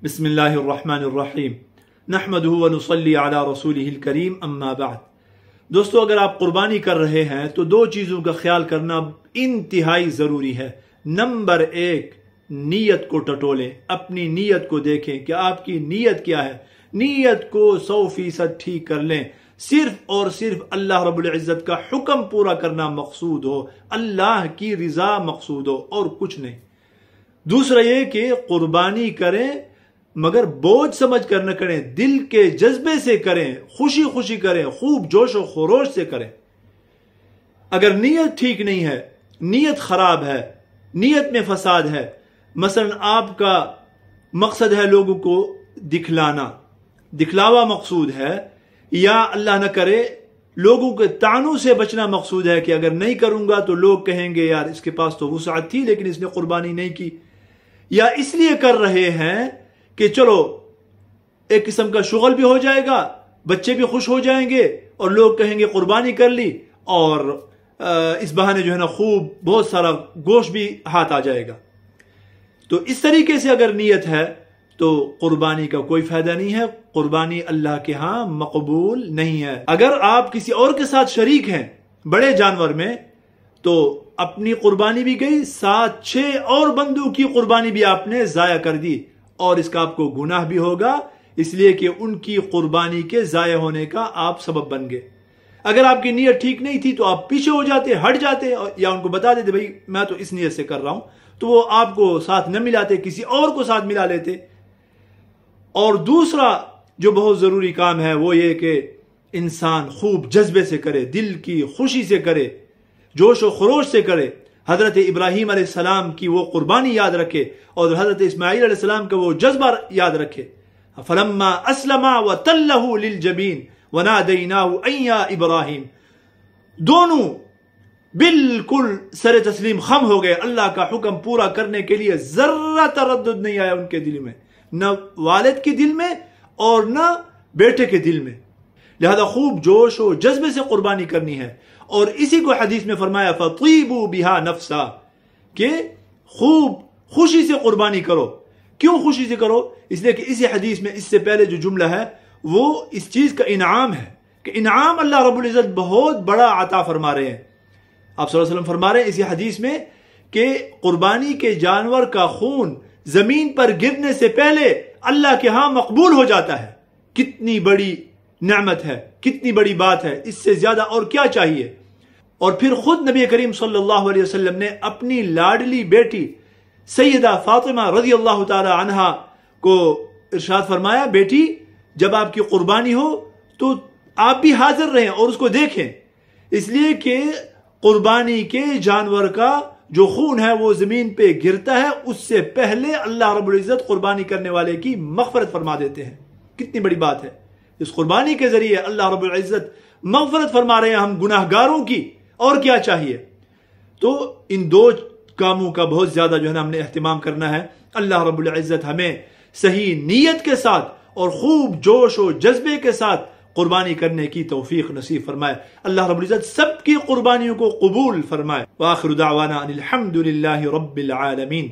बिस्मिल्लाहिर्रहमानिर्रहीम नहमदुहु व नुसल्ली अला रसूलिहिल करीम अम्मा बाद। दोस्तों, अगर आप कुर्बानी कर रहे हैं तो दो चीज़ों का ख्याल करना इंतहाई ज़रूरी है। नंबर एक, नीयत को टटोलें, अपनी नीयत को देखें कि आपकी नीयत क्या है। नीयत को 100% ठीक कर लें। सिर्फ और सिर्फ अल्लाह रब्बुल इज़्ज़त का हुक्म पूरा करना मकसूद हो, अल्लाह की रिजा मकसूद हो और कुछ नहीं। दूसरा ये कि कुर्बानी करें मगर बोझ समझ कर न करें, दिल के जज्बे से करें, खुशी खुशी करें, खूब जोश और खरोश से करें। अगर नीयत ठीक नहीं है, नीयत खराब है, नीयत में फसाद है, मसलन आपका मकसद है लोगों को दिखलाना, दिखलावा मकसूद है, या अल्लाह न करे लोगों के तानों से बचना मकसूद है कि अगर नहीं करूंगा तो लोग कहेंगे यार इसके पास तो वुसअत थी लेकिन इसने कुर्बानी नहीं की, या इसलिए कर रहे हैं कि चलो एक किस्म का शुगल भी हो जाएगा, बच्चे भी खुश हो जाएंगे और लोग कहेंगे कुर्बानी कर ली, और इस बहाने जो है ना खूब बहुत सारा गोश्त भी हाथ आ जाएगा। तो इस तरीके से अगर नीयत है तो कुर्बानी का कोई फायदा नहीं है, कुर्बानी अल्लाह के यहां मकबूल नहीं है। अगर आप किसी और के साथ शरीक हैं बड़े जानवर में तो अपनी कुर्बानी भी गई, 7-6 और बंदों की कुर्बानी भी आपने जाया कर दी और इसका आपको गुनाह भी होगा, इसलिए कि उनकी कुर्बानी के जाया होने का आप सबब बन गए। अगर आपकी नीयत ठीक नहीं थी तो आप पीछे हो जाते, हट जाते, या उनको बता देते भाई मैं तो इस नीयत से कर रहा हूं, तो वो आपको साथ न मिलाते, किसी और को साथ मिला लेते। और दूसरा जो बहुत जरूरी काम है वो ये कि इंसान खूब जज्बे से करे, दिल की खुशी से करे, जोश और खरोश से करे। हजरत इब्राहीम अलैहिस्सलाम की वो कुर्बानी याद रखे और हजरत इस्माईल अलैहिस्सलाम का वो जज्बा याद रखे। फलम्मा अस्लमा व तल्लहु लिल जबीन व नादैनाहु अय्या इब्राहीम, दोनों बिल्कुल सरे तस्लीम खम हो गए। अल्लाह का हुक्म पूरा करने के लिए जर्रा तरद्दुद नहीं आया उनके दिल में, न वालिद के दिल में और न बेटे के दिल में। लिहाजा खूब जोश और जज्बे से कुर्बानी करनी है। और इसी को हदीस में फरमाया फतीबू बिहा नफ्सा, कि खूब खुशी से कुर्बानी करो। क्यों खुशी से करो? इसलिए कि इसी हदीस में इससे पहले जो जुमला है वो इस चीज का इनाम है कि इनाम अल्लाह रब्बुल इज़्ज़त बहुत बड़ा अता फरमा रहे हैं। आप सल्लल्लाहु अलैहि वसल्लम फरमा रहे हैं इसी हदीस में कि कुर्बानी के जानवर का खून जमीन पर गिरने से पहले अल्लाह के यहां मकबूल हो जाता है। कितनी बड़ी नेमत है, कितनी बड़ी बात है, इससे ज्यादा और क्या चाहिए। और फिर खुद नबी करीम सल्लल्लाहु अलैहि वसल्लम ने अपनी लाडली बेटी सैयदा फातिमा रज़ी अल्लाह ताला अन्हा को इरशाद फरमाया, बेटी जब आपकी कुर्बानी हो तो आप भी हाजिर रहें और उसको देखें, इसलिए कि कुर्बानी के जानवर का जो खून है वो जमीन पे गिरता है, उससे पहले अल्लाह रब्बुल इज़्ज़त कुर्बानी करने वाले की मग़फ़िरत फरमा देते हैं। कितनी बड़ी बात है। इस कुर्बानी के जरिए अल्लाह रब्बुल इज़्ज़त मग़फ़िरत फरमा रहे हैं हम गुनाहगारों की, और क्या चाहिए। तो इन दो कामों का बहुत ज्यादा जो है ना हमने एहतिमाम करना है। अल्लाह रब्बुल इज़्ज़त हमें सही नीयत के साथ और खूब जोश और जज्बे के साथ कुर्बानी करने की तौफीक नसीब फरमाए। अल्लाह रब्बुल इज़्ज़त सबकी कुर्बानियों को कबूल फरमाए। व आखिरु दावाना अनिल हम्दुलिल्लाहि रब्बिल आलमीन।